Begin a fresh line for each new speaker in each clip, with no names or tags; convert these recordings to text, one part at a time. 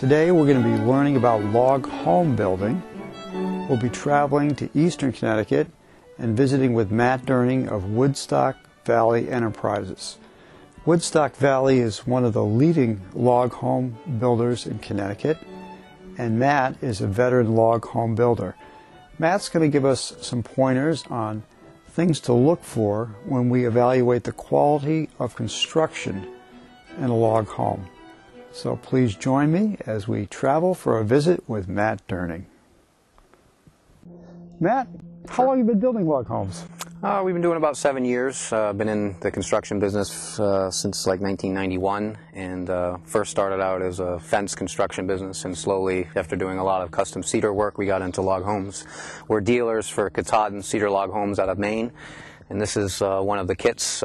Today we're going to be learning about log home building. We'll be traveling to eastern Connecticut and visiting with Matt Durning of Woodstock Valley Enterprises. Woodstock Valley is one of the leading log home builders in Connecticut, and Matt is a veteran log home builder. Matt's going to give us some pointers on things to look for when we evaluate the quality of construction in a log home. So please join me as we travel for a visit with Matt Durning. Matt, how long have you been building log homes?
We've been doing about 7 years. Been in the construction business since like 1991, and first started out as a fence construction business, and slowly, after doing a lot of custom cedar work, we got into log homes. We're dealers for Katahdin Cedar Log Homes out of Maine, and this is one of the kits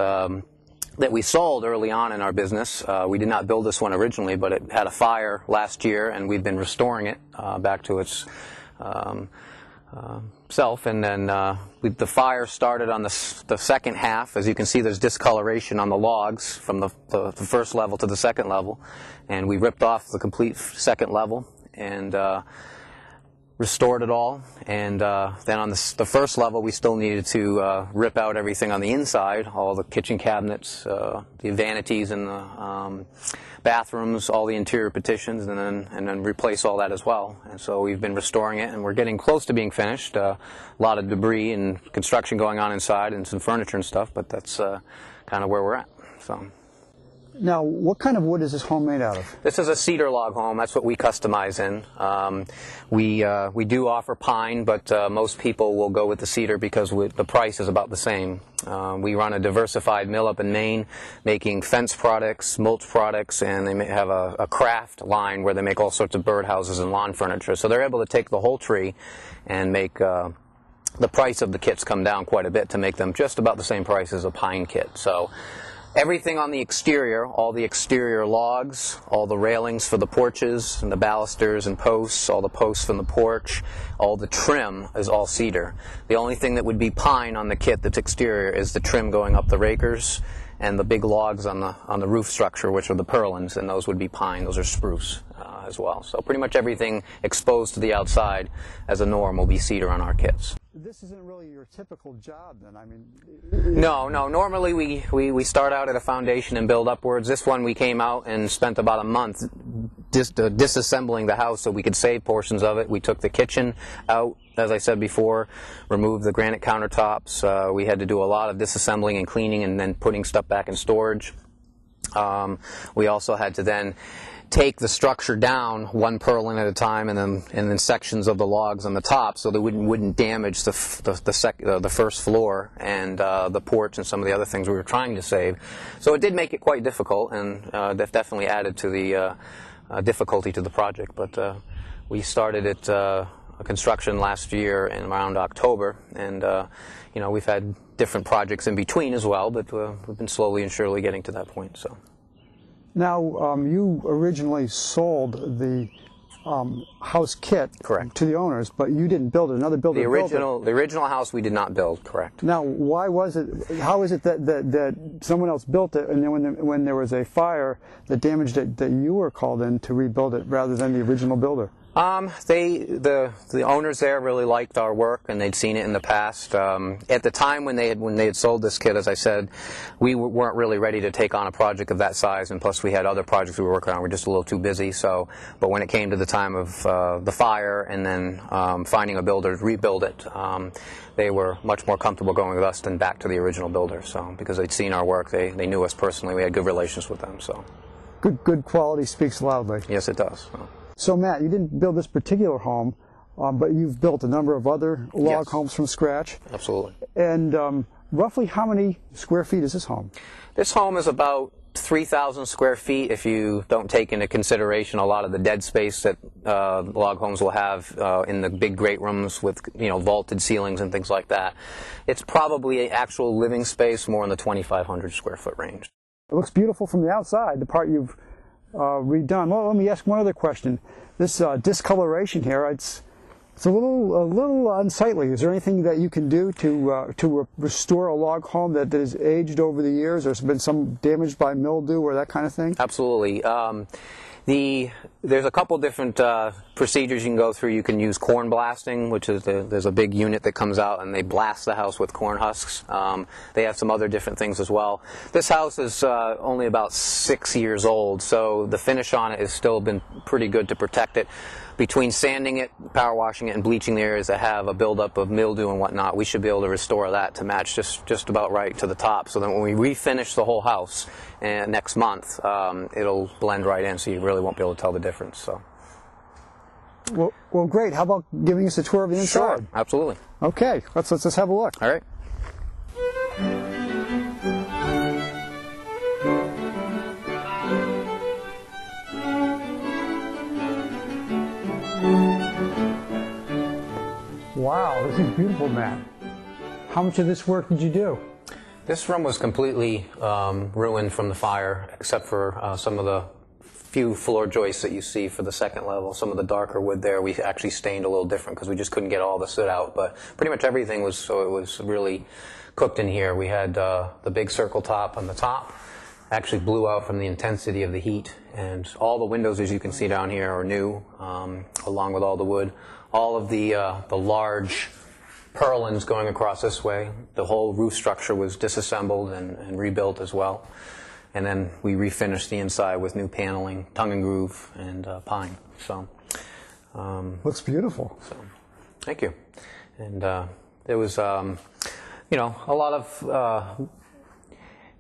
that we sold early on in our business. We did not build this one originally, but it had a fire last year, and we've been restoring it back to its self, and then the fire started on the second half. As you can see, there's discoloration on the logs from the first level to the second level, and we ripped off the complete second level and restored it all. And then on the first level, we still needed to rip out everything on the inside, all the kitchen cabinets, the vanities in the bathrooms, all the interior partitions, and then replace all that as well. And so we've been restoring it, and we're getting close to being finished. A lot of debris and construction going on inside, and some furniture and stuff, but that's kind of where we're at. So.
Now, what kind of wood is this home made out of?
This is a cedar log home. That's what we customize in. We do offer pine, but most people will go with the cedar because the price is about the same. We run a diversified mill up in Maine, making fence products, mulch products, and they have a craft line where they make all sorts of birdhouses and lawn furniture. So they're able to take the whole tree and make the price of the kits come down quite a bit to make them just about the same price as a pine kit. So everything on the exterior, all the exterior logs, all the railings for the porches and the balusters and posts, all the posts from the porch, all the trim is all cedar. The only thing that would be pine on the kit that's exterior is the trim going up the rakers and the big logs on the roof structure, which are the purlins, and those would be pine. Those are spruce as well. So pretty much everything exposed to the outside as a norm will be cedar on our kits.
This isn't really your typical job then, I mean...
No. Normally we start out at a foundation and build upwards. This one we came out and spent about a month disassembling the house so we could save portions of it. We took the kitchen out, as I said before, removed the granite countertops. We had to do a lot of disassembling and cleaning and then putting stuff back in storage. We also had to then take the structure down one purlin at a time, and then sections of the logs on the top, so they wouldn't damage the first floor and the porch and some of the other things we were trying to save. So it did make it quite difficult, and that definitely added to the difficulty to the project. But we started it construction last year in around October, and you know, we've had different projects in between as well, but we've been slowly and surely getting to that point. So.
Now, you originally sold the house kit
correct.
To the owners, but you didn't build it. Another builder built it.
The original house we did not build, correct.
Now, why was it? How is it that someone else built it, and then when there was a fire that damaged it, that you were called in to rebuild it rather than the original builder?
The owners there really liked our work, and they'd seen it in the past. At the time when they had sold this kit, as I said, we weren't really ready to take on a project of that size, and plus we had other projects we were working on. We were just a little too busy. So, but when it came to the time of the fire and then finding a builder to rebuild it, they were much more comfortable going with us than back to the original builder. So, because they'd seen our work, they knew us personally. We had good relations with them. So,
good quality speaks loudly.
Yes, it does.
So Matt, you didn't build this particular home, but you've built a number of other log homes from scratch.
Absolutely.
And roughly how many square feet is this home?
This home is about 3,000 square feet if you don't take into consideration a lot of the dead space that log homes will have in the big great rooms with, you know, vaulted ceilings and things like that. It's probably an actual living space more in the 2,500 square foot range.
It looks beautiful from the outside, the part you've redone. Well, let me ask one other question. This discoloration here, it's a little unsightly. Is there anything that you can do to restore a log home that is aged over the years, or has been some damaged by mildew or that kind of thing?
Absolutely. There's a couple different procedures you can go through. You can use corn blasting, which is there's a big unit that comes out and they blast the house with corn husks. They have some other different things as well. This house is only about 6 years old, so the finish on it has still been pretty good to protect it. Between sanding it, power washing it, and bleaching the areas that have a buildup of mildew and whatnot, we should be able to restore that to match just about right to the top. So then when we refinish the whole house next month, it'll blend right in, so you really won't be able to tell the difference. So.
Well, great. How about giving us a tour of the inside?
Sure, absolutely.
Okay, let's have a look.
All right.
Wow, this is beautiful, Matt. How much of this work did you do?
This room was completely ruined from the fire, except for some of the few floor joists that you see for the second level. Some of the darker wood there, we actually stained a little different because we just couldn't get all the soot out. But pretty much everything was, so it was really cooked in here. We had the big circle top on the top. Actually blew out from the intensity of the heat. And all the windows, as you can see down here, are new, along with all the wood. All of the large purlins going across this way. The whole roof structure was disassembled and rebuilt as well. And then we refinished the inside with new paneling, tongue and groove, and pine. So
looks beautiful.
So, thank you. And there was, a lot of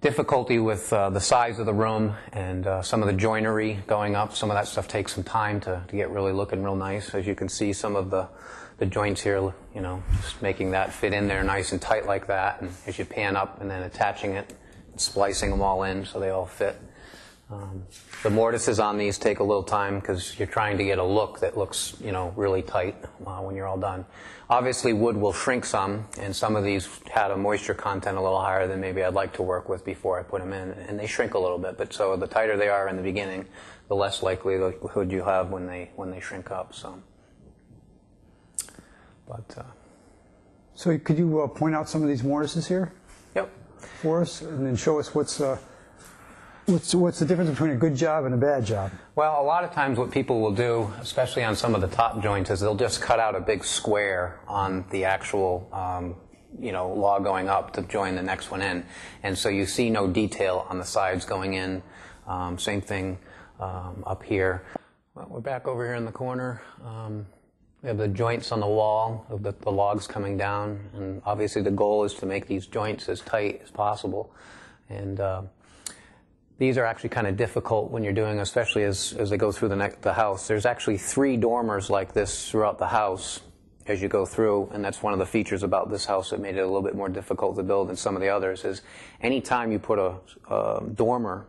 difficulty with the size of the room and some of the joinery going up. Some of that stuff takes some time to get really looking real nice. As you can see, some of the joints here, just making that fit in there nice and tight like that. And as you pan up and then attaching it, splicing them all in so they all fit. The mortises on these take a little time because you're trying to get a look that looks, really tight when you're all done. Obviously, wood will shrink some, and some of these had a moisture content a little higher than maybe I'd like to work with before I put them in, and they shrink a little bit. But so the tighter they are in the beginning, the less likelihood you have when they shrink up. So,
so could you point out some of these mortises here?
Yep.
For us, and then show us what's the difference between a good job and a bad job?
Well, a lot of times what people will do, especially on some of the top joints, is they'll just cut out a big square on the actual log going up to join the next one in. And so you see no detail on the sides going in. Same thing up here. Well, we're back over here in the corner. We have the joints on the wall of the logs coming down. And obviously the goal is to make these joints as tight as possible. And these are actually kind of difficult when you're doing, especially as they go through the house. There's actually 3 dormers like this throughout the house as you go through, and that's one of the features about this house that made it a little bit more difficult to build than some of the others, is anytime you put a dormer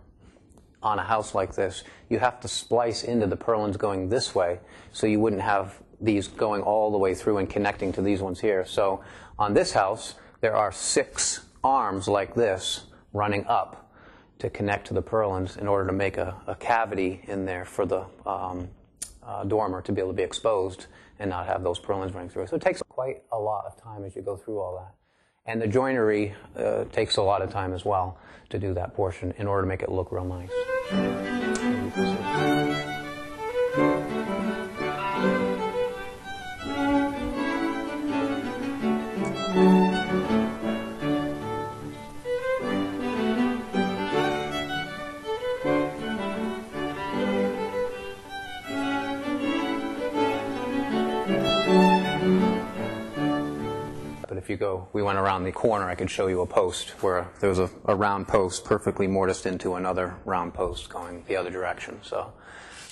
on a house like this, you have to splice into the purlins going this way, so you wouldn't have these going all the way through and connecting to these ones here. So on this house, there are 6 arms like this running up to connect to the purlins in order to make a cavity in there for the dormer to be able to be exposed and not have those purlins running through. So it takes quite a lot of time as you go through all that. And the joinery takes a lot of time as well to do that portion in order to make it look real nice. We went around the corner, I could show you a post where there was a round post perfectly mortised into another round post going the other direction. So,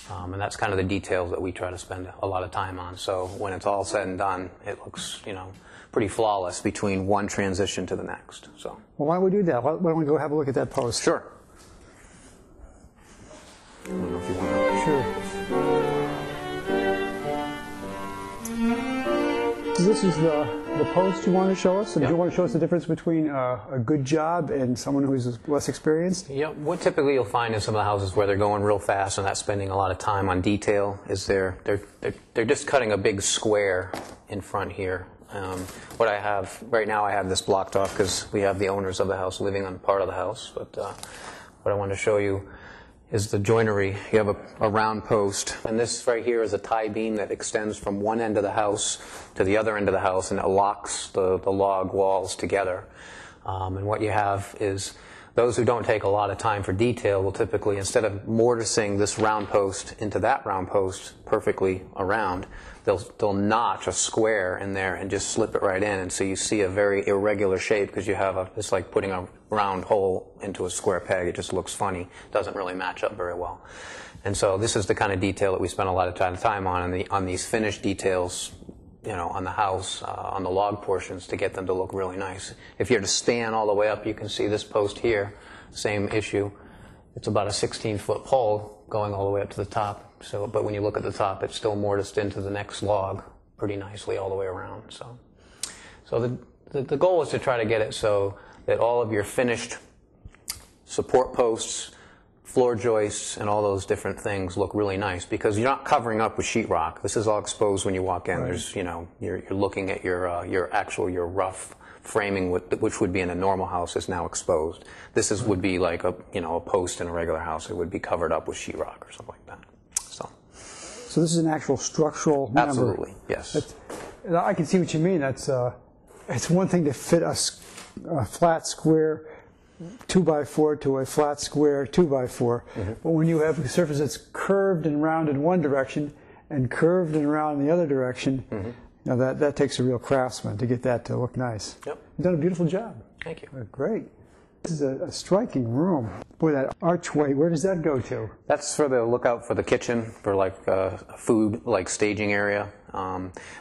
and that's kind of the details that we try to spend a lot of time on. So when it's all said and done, it looks, pretty flawless between one transition to the next. So.
Well, why don't we do that? Why don't we go have a look at that post?
Sure. I don't know if you want to.
Sure. So this is the post you want to show us? And
yep.
Do you want to show us the difference between a good job and someone who's less experienced?
Yeah, what typically you'll find in some of the houses where they're going real fast and not spending a lot of time on detail is they're just cutting a big square in front here. What I have right now, I have this blocked off because we have the owners of the house living on part of the house. But what I want to show you is the joinery. You have a round post, and this right here is a tie beam that extends from one end of the house to the other end of the house, and it locks the log walls together. And what you have is, those who don't take a lot of time for detail will typically, instead of mortising this round post into that round post perfectly around, they'll notch a square in there and just slip it right in, and so you see a very irregular shape because you have it's like putting a round hole into a square peg. It just looks funny. Doesn't really match up very well. And so this is the kind of detail that we spend a lot of time on these finished details, on the house, on the log portions, to get them to look really nice. If you're to stand all the way up, you can see this post here, same issue. It's about a 16-foot pole going all the way up to the top. So, but when you look at the top, it's still mortised into the next log pretty nicely all the way around. So the goal is to try to get it so that all of your finished support posts, floor joists, and all those different things look really nice, because you're not covering up with sheetrock. This is all exposed when you walk in. Right. There's, you're looking at your rough framing, which would be in a normal house, is now exposed. This would be like a post in a regular house. It would be covered up with sheetrock or something like that.
So this is an actual structural member.
Absolutely, yes.
I can see what you mean. It's one thing to fit a flat square 2x4 to a flat square 2x4, but when you have a surface that's curved and round in one direction and curved and round in the other direction, that takes a real craftsman to get that to look nice. Yep. You've done a beautiful job.
Thank you.
Great. This is a striking room. Boy, that archway, where does that go to?
That's for the lookout for the kitchen, for like a food staging area.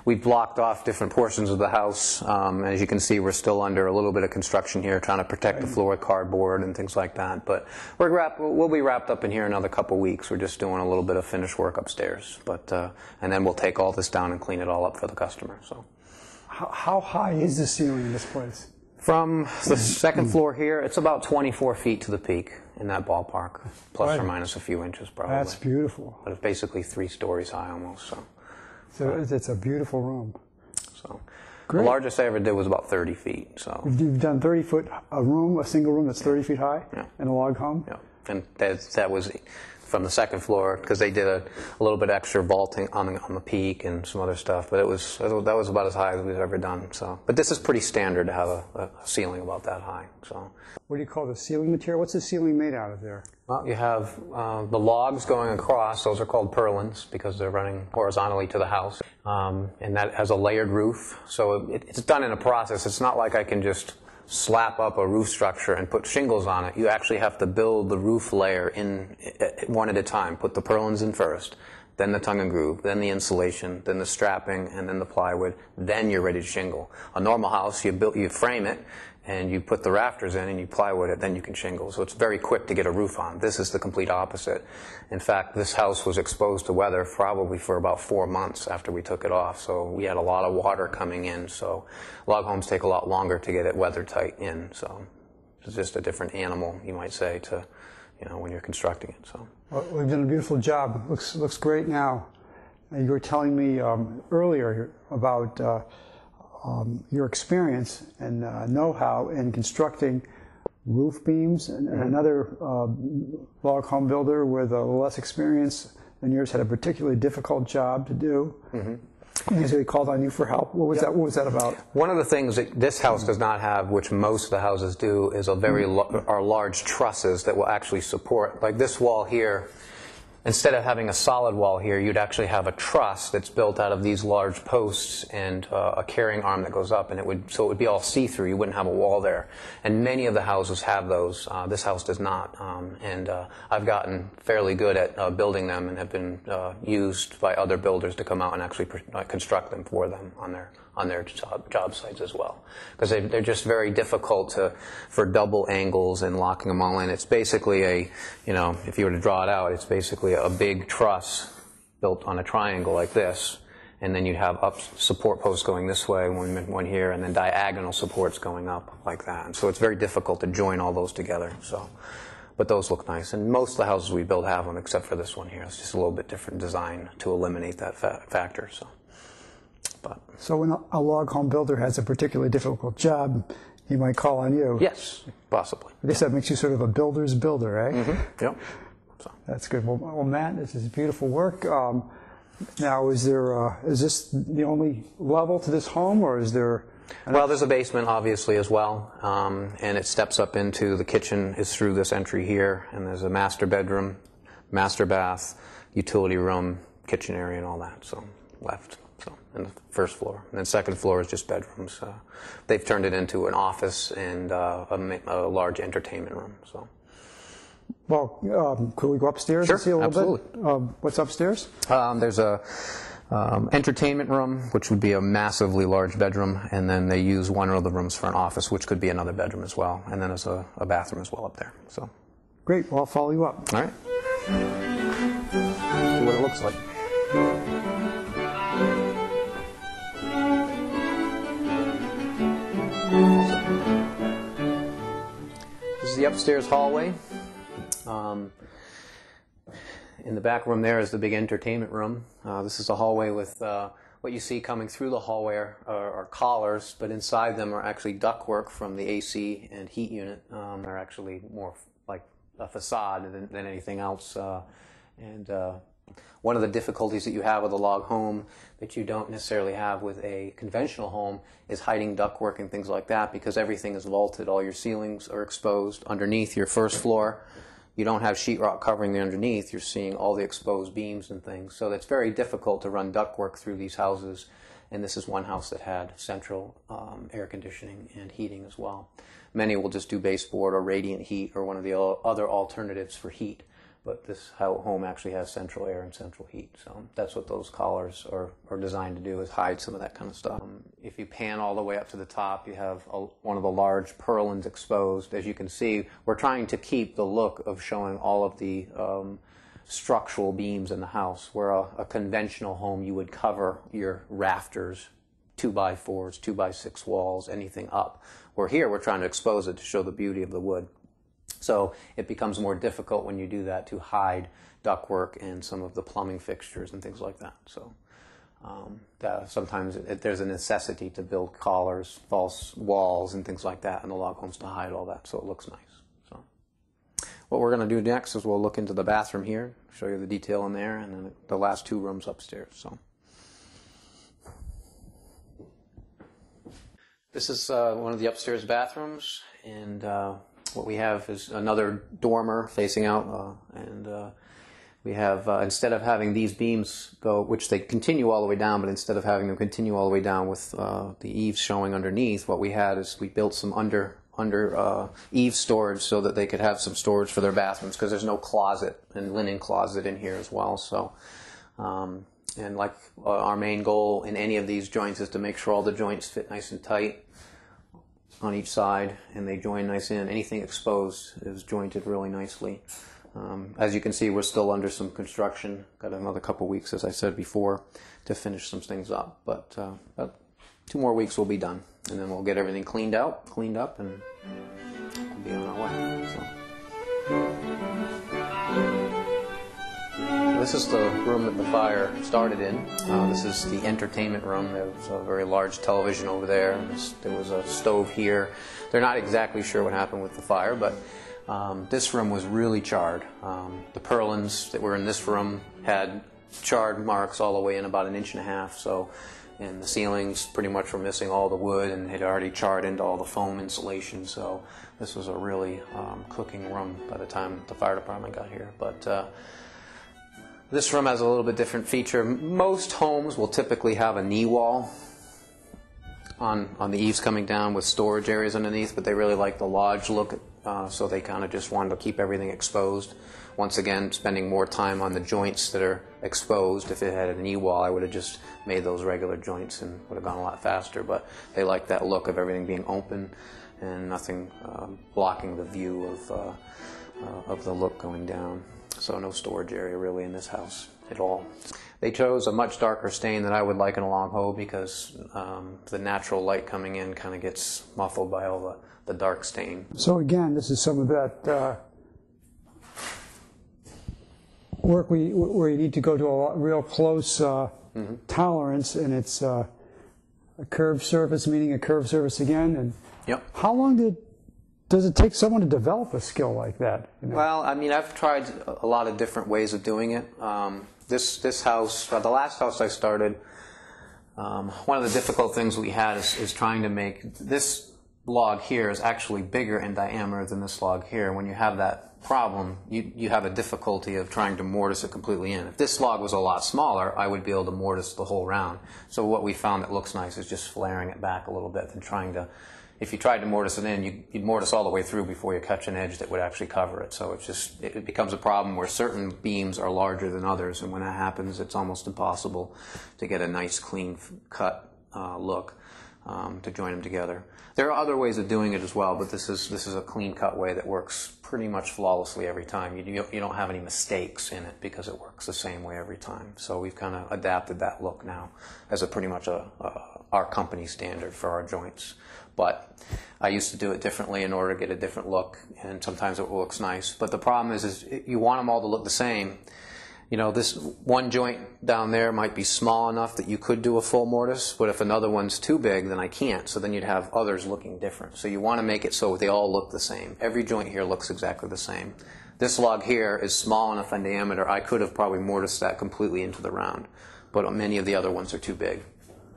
We've blocked off different portions of the house. As you can see, we're still under a little bit of construction here, trying to protect the floor with cardboard and things like that. But we'll be wrapped up in here in another couple weeks. We're just doing a little bit of finished work upstairs. And then we'll take all this down and clean it all up for the customer. So,
how high is the ceiling in this place?
From the second floor here, it's about 24 feet to the peak, in that ballpark, plus or minus a few inches probably.
That's beautiful.
But it's basically 3 stories high almost.
So it's a beautiful room.
So the largest I ever did was about 30 feet. So
you've done 30-foot a single room that's 30 feet high, in a log home.
Yeah, and that was from the second floor, because they did a little bit extra vaulting on the peak and some other stuff. But that was about as high as we've ever done. So, but this is pretty standard to have a ceiling about that high. So,
what do you call the ceiling material? What's the ceiling made out of there?
Well, you have the logs going across. Those are called purlins because they're running horizontally to the house, and that has a layered roof. So it's done in a process. It's not like I can just slap up a roof structure and put shingles on it. You actually have to build the roof layer in one at a time. Put the purlins in first, then the tongue and groove, then the insulation, then the strapping, and then the plywood. Then you're ready to shingle. A normal house, you frame it, and you put the rafters in and you plywood it, then you can shingle. So it's very quick to get a roof on. This is the complete opposite. In fact, this house was exposed to weather probably for about 4 months after we took it off. So we had a lot of water coming in. So log homes take a lot longer to get it weather tight in. So it's just a different animal, you might say, to when you're constructing it. So
well, we've done a beautiful job. It looks great now. You were telling me earlier about your experience and know-how in constructing roof beams, and another log home builder with a little less experience than yours had a particularly difficult job to do. So he called on you for help. What was that about?
One of the things that this house does not have, which most of the houses do, is are large trusses that will actually support, like this wall here. Instead of having a solid wall here, you'd actually have a truss that's built out of these large posts and a carrying arm that goes up, and it would be all see-through. You wouldn't have a wall there. And many of the houses have those. This house does not. I've gotten fairly good at building them, and have been used by other builders to come out and actually construct them for them on their job sites as well, because they're just very difficult for double angles and locking them all in. It's basically if you were to draw it out, it's basically a big truss built on a triangle like this, and then you have up support posts going this way, one here, and then diagonal supports going up like that. And so it's very difficult to join all those together. So, but those look nice, and most of the houses we build have them, except for this one here. It's just a little bit different design to eliminate that factor.
So when a log home builder has a particularly difficult job, he might call on you.
Yes, possibly.
I guess that makes you sort of a builder's builder, eh?
Yep. So.
That's good. Well, Matt, this is beautiful work. Now, is this the only level to this home, or is there?
Well, there's a basement, obviously, as well, and it steps up into the kitchen is through this entry here, and there's a master bedroom, master bath, utility room, kitchen area, and all that. So left. So, and the first floor, and then second floor is just bedrooms. They've turned it into an office and a large entertainment room. So.
Well, could we go upstairs
Sure,
and see a little
absolutely.
bit? What's upstairs?
There's a entertainment room, which would be a massively large bedroom, and then they use one of the rooms for an office, which could be another bedroom as well, and then there's a bathroom as well up there. So.
Great. Well, I'll follow you up.
All right. See what it looks like. This is the upstairs hallway. In the back room there is the big entertainment room. This is a hallway with what you see coming through the hallway are collars, but inside them are actually ductwork from the AC and heat unit. They're actually more like a facade than anything else. One of the difficulties that you have with a log home that you don't necessarily have with a conventional home is hiding ductwork and things like that, because everything is vaulted. All your ceilings are exposed underneath your first floor. You don't have sheetrock covering the underneath. You're seeing all the exposed beams and things. So it's very difficult to run ductwork through these houses. And this is one house that had central air conditioning and heating as well. Many will just do baseboard or radiant heat or one of the other alternatives for heat. But this home actually has central air and central heat. So that's what those collars are designed to do, is hide some of that kind of stuff. If you pan all the way up to the top, you have one of the large purlins exposed. As you can see, we're trying to keep the look of showing all of the structural beams in the house, where a conventional home you would cover your rafters, 2x4s, 2x6 walls, anything up. Where here we're trying to expose it to show the beauty of the wood. So it becomes more difficult when you do that to hide ductwork and some of the plumbing fixtures and things like that. So sometimes there's a necessity to build collars, false walls, and things like that in the log homes to hide all that, so it looks nice. So what we're going to do next is we'll look into the bathroom here, show you the detail in there, and then the last two rooms upstairs. So this is one of the upstairs bathrooms, and what we have is another dormer facing out, and we have, instead of having these beams go, which they continue all the way down, but instead of having them continue all the way down with the eaves showing underneath, what we had is we built some under eave storage so that they could have some storage for their bathrooms, because there's no closet and linen closet in here as well. So, and like our main goal in any of these joints is to make sure all the joints fit nice and tight on each side, and they join nice in. Anything exposed is jointed really nicely. As you can see, we're still under some construction. Got another couple weeks, as I said before, to finish some things up. But about 2 more weeks we'll be done, and then we'll get everything cleaned up, and we'll be on our way. So this is the room that the fire started in. This is the entertainment room. There was a very large television over there. There was a stove here. They're not exactly sure what happened with the fire, but this room was really charred. The purlins that were in this room had charred marks all the way in about 1.5 inches. So, and the ceilings pretty much were missing all the wood, and had already charred into all the foam insulation. So this was a really cooking room by the time the fire department got here. But this room has a little bit different feature. Most homes will typically have a knee wall on the eaves coming down with storage areas underneath, but they really like the lodge look, so they kind of just wanted to keep everything exposed. Once again, spending more time on the joints that are exposed. If it had a knee wall, I would have just made those regular joints and would have gone a lot faster, but they like that look of everything being open and nothing blocking the view of the look going down. So no storage area really in this house at all. They chose a much darker stain than I would like in a log home, because the natural light coming in kind of gets muffled by all the dark stain.
So again, this is some of that work where you need to go to a real close tolerance, and it's a curved surface, meaning a curved surface again. And
yep.
How long did does it take someone to develop a skill like that? You know?
Well, I mean, I've tried a lot of different ways of doing it. This house, the last house I started, one of the difficult things we had is trying to make this log here is actually bigger in diameter than this log here. When you have that problem, you have a difficulty of trying to mortise it completely in. If this log was a lot smaller, I would be able to mortise the whole round. So what we found that looks nice is just flaring it back a little bit and trying to, if you tried to mortise it in, you'd mortise all the way through before you catch an edge that would actually cover it. So it becomes a problem where certain beams are larger than others, and when that happens, it's almost impossible to get a nice clean cut look to join them together. There are other ways of doing it as well, but this is a clean cut way that works pretty much flawlessly every time. You don't have any mistakes in it because it works the same way every time. So we've kind of adapted that look now as pretty much our company standard for our joints. But I used to do it differently in order to get a different look, and sometimes it looks nice. But the problem is you want them all to look the same. You know, this one joint down there might be small enough that you could do a full mortise, but if another one's too big, then I can't. So then you'd have others looking different. So you want to make it so they all look the same. Every joint here looks exactly the same. This log here is small enough in diameter, I could have probably mortised that completely into the round. But many of the other ones are too big,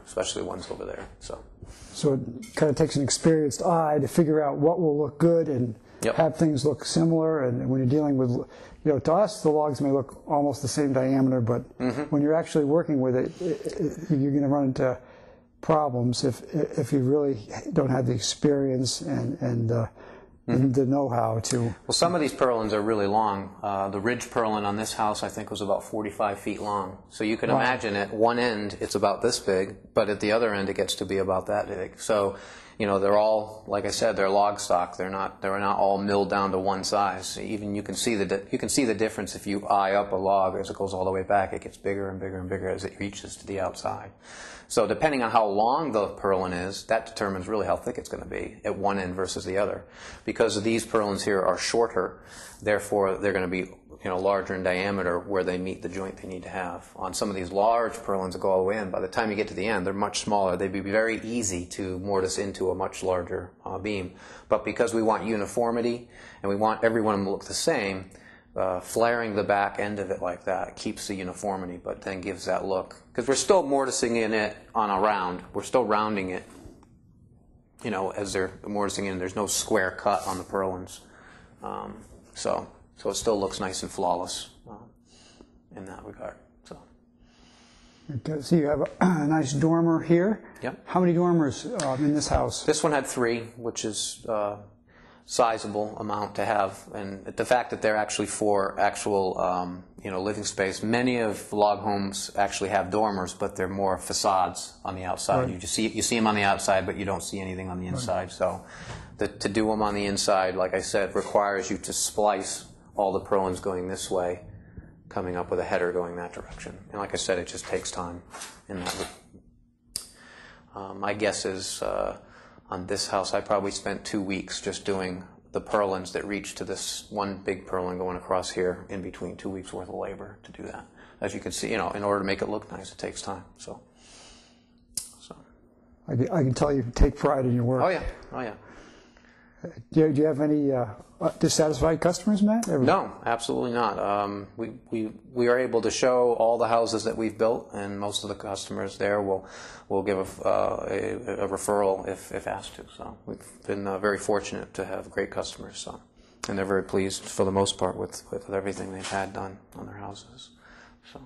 especially ones over there. So
it kind of takes an experienced eye to figure out what will look good and have things look similar. And when you're dealing with, you know, to us, the logs may look almost the same diameter, but when you're actually working with it, you're going to run into problems if you really don't have the experience and the know-how to.
Well, some of these purlins are really long. The ridge purlin on this house, I think, was about 45 feet long. So you can imagine at one end it's about this big, but at the other end it gets to be about that big. So, you know, they're all, like I said, they're log stock. They're not all milled down to one size. Even you can see the difference if you eye up a log as it goes all the way back. It gets bigger and bigger and bigger as it reaches to the outside. So depending on how long the purlin is, that determines really how thick it's going to be at one end versus the other. Because these purlins here are shorter, therefore they're going to be, you know, larger in diameter where they meet the joint they need to have. On some of these large purlins that go all the way in, by the time you get to the end, they're much smaller. They'd be very easy to mortise into a much larger beam. But because we want uniformity and we want everyone to look the same, flaring the back end of it like that keeps the uniformity, but then gives that look. Because we're still mortising in it on a round. We're still rounding it, you know, as they're mortising in. There's no square cut on the purlins. So it still looks nice and flawless in that regard.
So you have a nice dormer here.
Yep.
How many dormers in this house?
This one had 3, which is sizable amount to have, and the fact that they're actually for actual you know, living space. Many of log homes actually have dormers, but they're more facades on the outside. Right. You see them on the outside, but you don't see anything on the inside. Right. So to do them on the inside, like I said, requires you to splice all the purlins going this way, coming up with a header going that direction. And like I said, it just takes time in that. My guess is on this house, I probably spent 2 weeks just doing the purlins that reach to this one big purlin going across here in between 2 weeks worth of labor to do that. As you can see, you know, in order to make it look nice, it takes time. So.
I can tell you take pride in your work.
Oh yeah, oh yeah.
Do you have any dissatisfied customers, Matt?
No, absolutely not. We are able to show all the houses that we've built, and most of the customers there will give a referral if asked to. So we've been very fortunate to have great customers. So, and they're very pleased for the most part with everything they've had done on their houses. So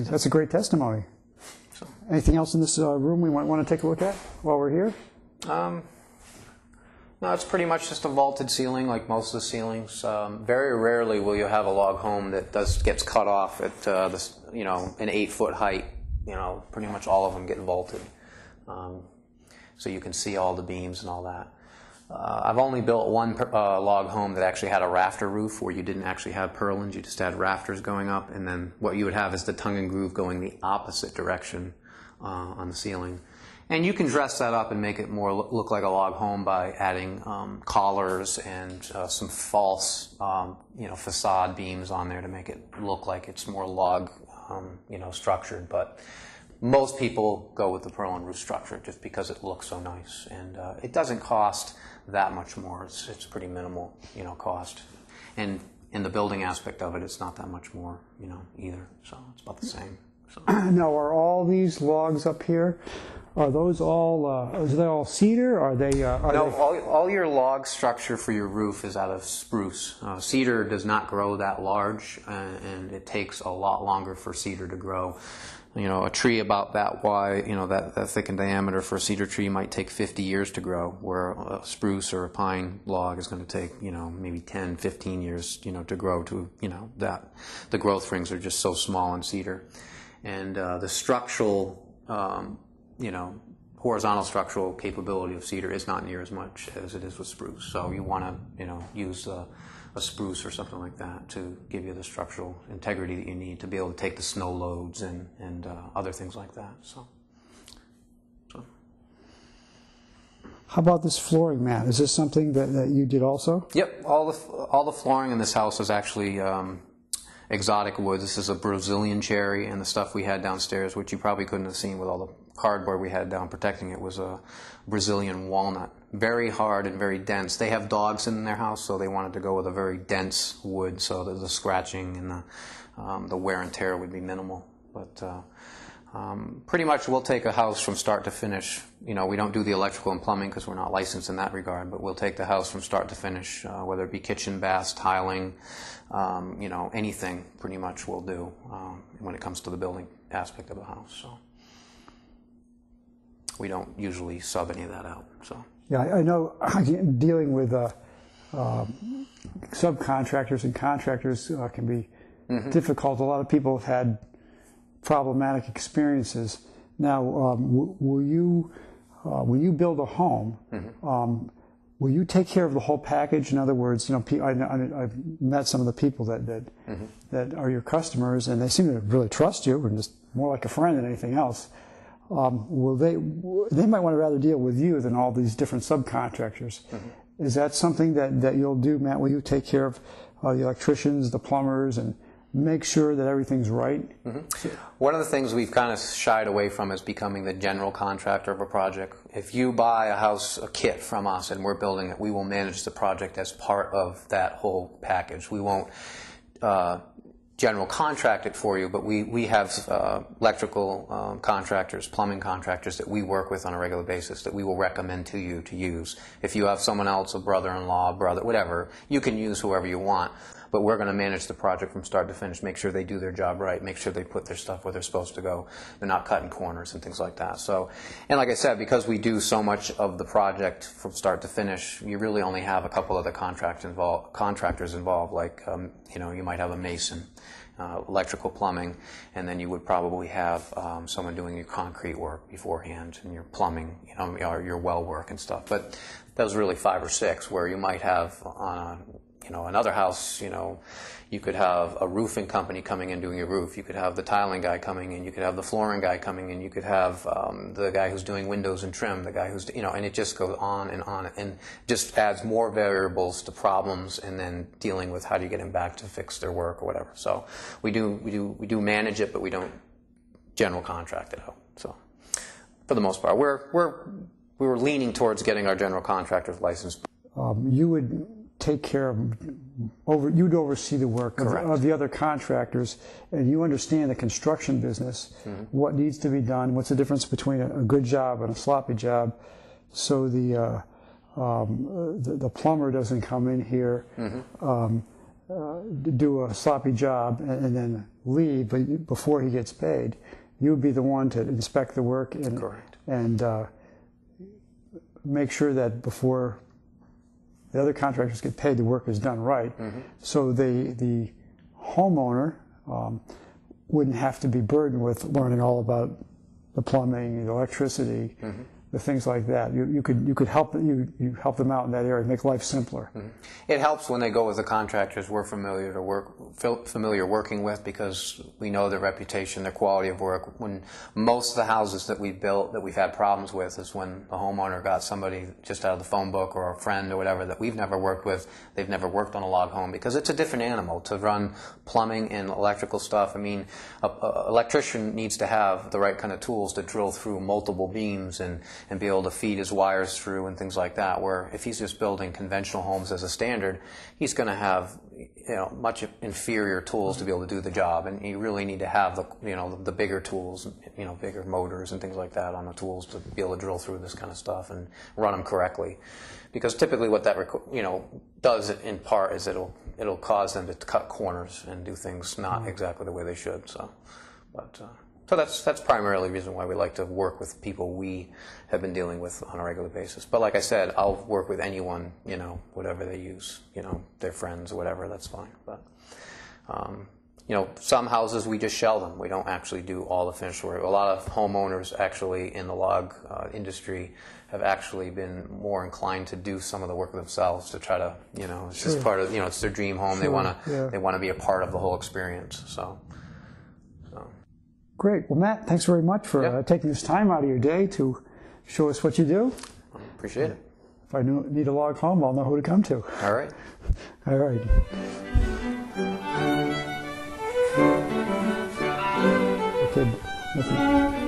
that's a great testimony. So, anything else in this room we might want to take a look at while we're here?
No, it's pretty much just a vaulted ceiling, like most of the ceilings. Very rarely will you have a log home that gets cut off at this, you know, an 8-foot height. You know, pretty much all of them get vaulted, so you can see all the beams and all that. I've only built one log home that actually had a rafter roof, where you didn't actually have purlins; you just had rafters going up, and then what you would have is the tongue and groove going the opposite direction on the ceiling. And you can dress that up and make it more look like a log home by adding collars and some false, you know, facade beams on there to make it look like it's more log, you know, structured. But most people go with the purlin roof structure just because it looks so nice, and it doesn't cost that much more. It's pretty minimal, cost, and in the building aspect of it, it's not that much more, either. So it's about the same. So.
Now, are all these logs up here? Are those all? Is they all cedar? Are they?
No, all your log structure for your roof is out of spruce. Cedar does not grow that large, and it takes a lot longer for cedar to grow. A tree about that wide, that thick in diameter for a cedar tree might take 50 years to grow, where a spruce or a pine log is going to take, maybe 10, 15 years, to grow to, that. The growth rings are just so small in cedar. And the structural, horizontal structural capability of cedar is not near as much as it is with spruce. So you want to, use a spruce or something like that to give you the structural integrity that you need to be able to take the snow loads and other things like that. So.
How about this flooring, Matt? Is this something that you did also?
Yep, all the flooring in this house is actually exotic wood. This is a Brazilian cherry, and the stuff we had downstairs, which you probably couldn't have seen with all the cardboard we had down protecting it, was a Brazilian walnut. Very hard and very dense. They have dogs in their house, so they wanted to go with a very dense wood so that the scratching and the wear and tear would be minimal. But pretty much we'll take a house from start to finish. We don't do the electrical and plumbing because we're not licensed in that regard, but we'll take the house from start to finish, whether it be kitchen, baths, tiling, anything pretty much we'll do when it comes to the building aspect of the house. So we don't usually sub any of that out. So.
Yeah, I know dealing with subcontractors and contractors can be difficult. A lot of people have had problematic experiences. Now, will you build a home? Will you take care of the whole package? In other words, I've met some of the people that are your customers, and they seem to really trust you, and just more like a friend than anything else. They might want to rather deal with you than all these different subcontractors. Is that something that you'll do, Matt? Will you take care of the electricians, the plumbers, and make sure that everything's right?
One of the things we've kind of shied away from is becoming the general contractor of a project. If you buy a kit from us and we're building it, we will manage the project as part of that whole package. We won't general contract it for you, but we have electrical contractors, plumbing contractors that we work with on a regular basis that we will recommend to you to use. If you have someone else, a brother-in-law, brother, whatever, you can use whoever you want, but we're going to manage the project from start to finish, make sure they do their job right, make sure they put their stuff where they're supposed to go, they're not cutting corners and things like that. So, and like I said, because we do so much of the project from start to finish, you really only have a couple other contractors involved, like you might have a mason, electrical, plumbing, and then you would probably have someone doing your concrete work beforehand and your plumbing, or your well work and stuff. But those really 5 or 6, where you might have on another house, you could have a roofing company coming in doing your roof. You could have the tiling guy coming in. You could have the flooring guy coming in. You could have the guy who's doing windows and trim, the guy who's, and it just goes on, and just adds more variables to problems, and then dealing with how do you get them back to fix their work or whatever. So we do manage it, but we don't general contract it out. So for the most part, we were leaning towards getting our general contractor's license.
You would take care of, you'd oversee the work of the other contractors, and you understand the construction business, what needs to be done, what's the difference between a good job and a sloppy job, so the plumber doesn't come in here, do a sloppy job and then leave, but before he gets paid, you would be the one to inspect the work and make sure that before the other contractors get paid, the work is done right. So the homeowner wouldn't have to be burdened with learning all about the plumbing, the electricity, the things like that. You could help you help them out in that area, make life simpler.
Mm-hmm. It helps when they go with the contractors we're familiar working with, because we know their reputation, their quality of work. When most of the houses that we built that we've had problems with is when the homeowner got somebody just out of the phone book, or a friend or whatever that we've never worked with. They've never worked on a log home, because it's a different animal to run plumbing and electrical stuff. I mean, an electrician needs to have the right kind of tools to drill through multiple beams and be able to feed his wires through and things like that, where if he's just building conventional homes as a standard, he's going to have much inferior tools to be able to do the job, and you really need to have the bigger tools, bigger motors and things like that on the tools to be able to drill through this kind of stuff and run them correctly. Because typically what that does in part is it'll cause them to cut corners and do things not exactly the way they should. So that's primarily the reason why we like to work with people we have been dealing with on a regular basis. But like I said, I'll work with anyone, whatever they use, their friends or whatever, that's fine. But, some houses we just shell them. We don't actually do all the finished work. A lot of homeowners actually in the log industry have actually been more inclined to do some of the work themselves to try to, it's just part of, it's their dream home.
Sure.
They want to be a part of the whole experience. So.
Great. Well, Matt, thanks very much for taking this time out of your day to show us what you do.
Appreciate it.
If I need a log home, I'll know who to come to.
All right.
All right. Okay. Listen.